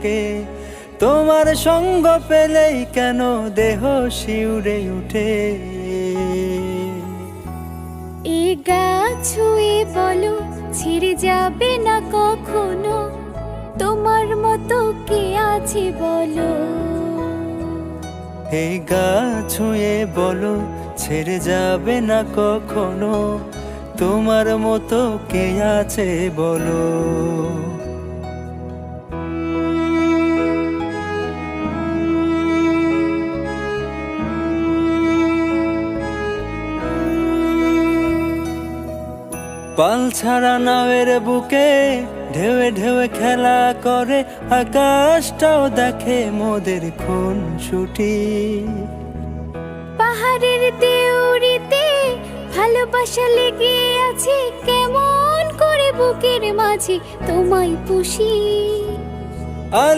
কে তোমার সঙ্গ পেলেই কেন দেহ শিউরে উঠে। এ গা ছুঁয়ে বলো ছেড়ে যাবে না কখনো, তোমার মতো কে আছে বলো। এই গা ছুঁয়ে বলো ছেড়ে যাবে না কখনো, তোমার মতো কে আছে বলো। পাল ছাড়া নাওয়ের বুকে ঢেউে ঢেউে খেলা করে, আকাশটাও দেখে মোদের খুন ছুটি। পাহাড়ের দেউরিতে ভালোবাসা লেগে আছে, কেমন করে বুকের মাঝে তোমায় পুষি।